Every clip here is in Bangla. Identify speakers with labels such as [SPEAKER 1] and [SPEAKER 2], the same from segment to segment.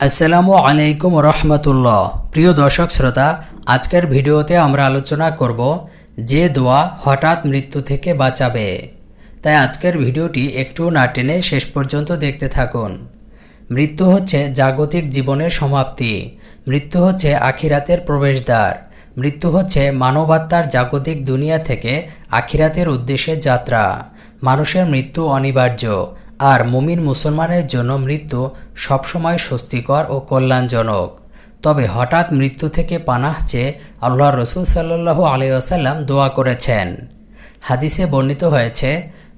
[SPEAKER 1] আসসালামু আলাইকুম রহমতুল্লাহ। প্রিয় দর্শক শ্রোতা, আজকের ভিডিওতে আমরা আলোচনা করব যে দোয়া হঠাৎ মৃত্যু থেকে বাঁচাবে। তাই আজকের ভিডিওটি একটু না টেনে শেষ পর্যন্ত দেখতে থাকুন। মৃত্যু হচ্ছে জাগতিক জীবনের সমাপ্তি। মৃত্যু হচ্ছে আখিরাতের প্রবেশদ্বার। মৃত্যু হচ্ছে মানবাত্মার জাগতিক দুনিয়া থেকে আখিরাতের উদ্দেশ্যে যাত্রা। মানুষের মৃত্যু অনিবার্য, আর মুমিন মুসলমানের জন্য মৃত্যু সবসময় স্বস্তিকর ও কল্যাণজনক। তবে হঠাৎ মৃত্যু থেকে পানাহ চেয়ে আল্লাহ রসুল সাল্লাল্লাহু আলাইহি ওয়াসাল্লাম দোয়া করেছেন। হাদিসে বর্ণিত হয়েছে,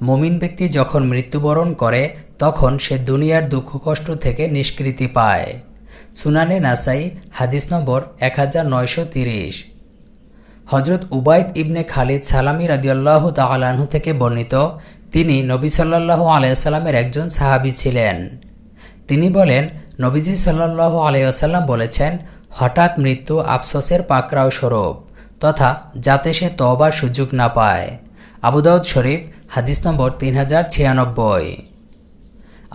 [SPEAKER 1] মুমিন ব্যক্তি যখন মৃত্যুবরণ করে তখন সে দুনিয়ার দুঃখ কষ্ট থেকে নিষ্কৃতি পায়। সুনানে নাসাই হাদিস নম্বর 1930। হজরত উবাইদ ইবনে খালিদ সালামি রাদিয়াল্লাহু তাআলা আনহু থেকে বর্ণিত, তিনি নবী সাল্লাল্লাহু আলাইহি ওয়াসাল্লামের একজন সাহাবী ছিলেন। তিনি বলেন, নবীজি সাল্লাল্লাহু আলাইহি ওয়াসাল্লাম বলেছেন, হঠাৎ মৃত্যু আফসোসের পাকড়াও স্বরূপ, তথা যাতে সে তওবার সুযোগ না পায়। আবু দাউদ শরীফ হাদিস নম্বর 3096।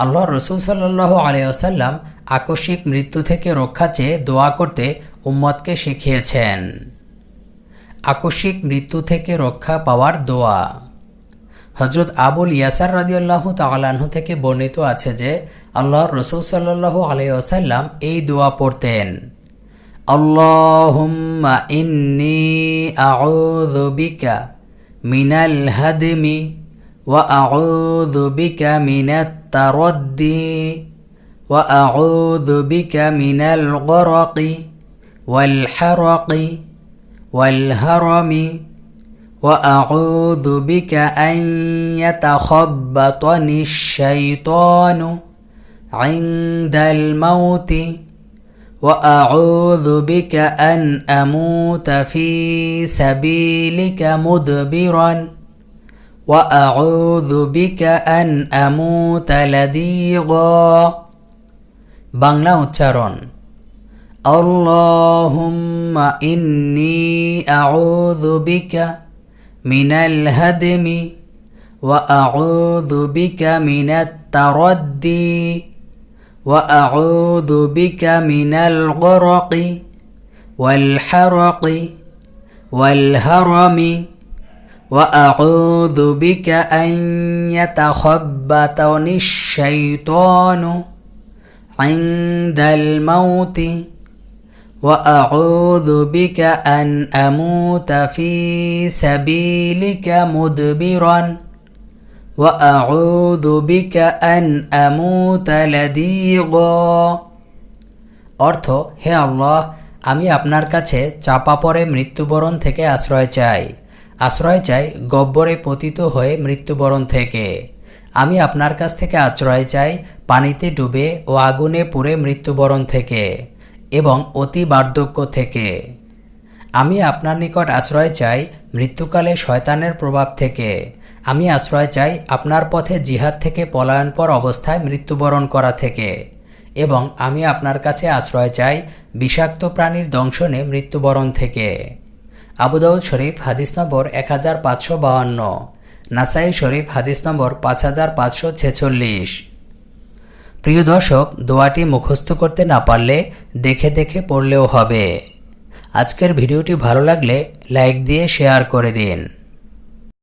[SPEAKER 1] আল্লাহ রসুল সাল্লাল্লাহু আলাইহি ওয়াসাল্লাম আকস্মিক মৃত্যু থেকে রক্ষা চেয়ে দোয়া করতে উম্মতকে শিখিয়েছেন। আকস্মিক মৃত্যু থেকে রক্ষা পাওয়ার দোয়া। হজরত আবুল ইয়াসার রাদিয়াল্লাহু তাআলা আনহু থেকে বর্ণিত আছে যে আল্লাহর রসুল সাল্লাল্লাহু আলাইহি ওয়াসাল্লাম এই দোয়া পড়তেন, আল্লাহুম্মা ইন্নী আউযু বিকা মিনাল হাদমি ওয়া আউযু বিকা মিনাত তারাদ্দি ওয়া আউযু বিকা মিনাল গরকি ওয়াল হারকি ওয়াল হারামি وأعوذ بك أن يتخبطني الشيطان عند الموت وأعوذ بك أن أموت في سبيلك مدبرا وأعوذ بك أن أموت لديغا। বাংলা উচ্চারণ, আল্লাহুম্মা ইন্নী আউযু বিকা মিনাল হাদমি ওয়া আউযু বিকা মিনাত তারাদ্দি ওয়া আউযু বিকা মিনাল গরকি ওয়াল হারকি ওয়াল হারামি ওয়া আউযু বিকা আন ইয়াতাখাব্বাতানি শাইতানু ইনদাল মাউতি وأعوذ بك أن أموت في سبيلك مدبرا وأعوذ بك أن أموت لديغا। অর্থ, হে আল্লাহ, আমি আপনার কাছে চাপা পড়ে মৃত্যুবরণ থেকে আশ্রয় চাই গহ্বরে পতিত হয়ে মৃত্যুবরণ থেকে। আমি আপনার কাছ থেকে আশ্রয় চাই পানিতে ডুবে ও আগুনে পুড়ে মৃত্যুবরণ থেকে এবং অতি বার্ধক্য থেকে। আমি আপনার নিকট আশ্রয় চাই মৃত্যুকালে শয়তানের প্রভাব থেকে। আমি আশ্রয় চাই আপনার পথে জিহাদ থেকে পলায়নপর অবস্থায় মৃত্যুবরণ করা থেকে। এবং আমি আপনার কাছে আশ্রয় চাই বিষাক্ত প্রাণীর দংশনে মৃত্যুবরণ থেকে। আবু দাউদ শরীফ হাদিস নম্বর 1552, নাসাই শরীফ হাদিস নম্বর 5546। প্রিয় দর্শক, দোয়াটি মুখস্থ করতে না পারলে দেখে দেখে পড়লেও হবে। আজকের ভিডিওটি ভালো লাগলে লাইক দিয়ে শেয়ার করে দিন।